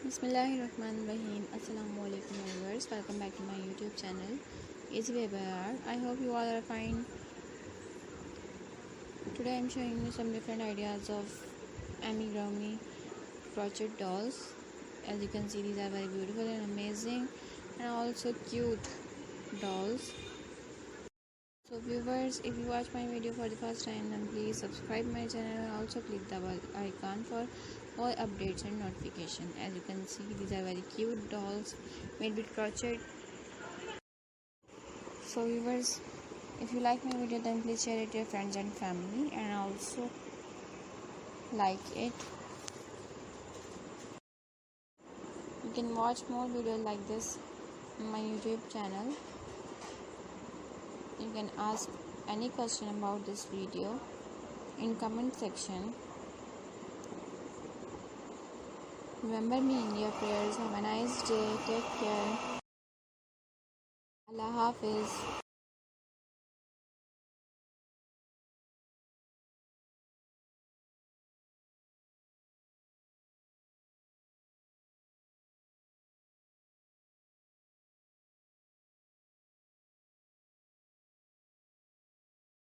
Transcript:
Bismillahirrahmanirrahim. Assalamualaikum viewers. Welcome back to my YouTube channel. Easy Baby Art. I hope you all are fine. Today I'm showing you some different ideas of Amigurumi crochet dolls. As you can see, these are very beautiful and amazing and also cute dolls. So viewers, if you watch my video for the first time, then please subscribe my channel and also click the bell icon for all updates and notification. As you can see, these are very cute dolls made with crochet. So viewers, if you like my video, then please share it to your friends and family and also like it. You can watch more videos like this on my YouTube channel. You can ask any question about this video in comment section. Remember me in your prayers. Have a nice day. Take care. Allah Hafiz.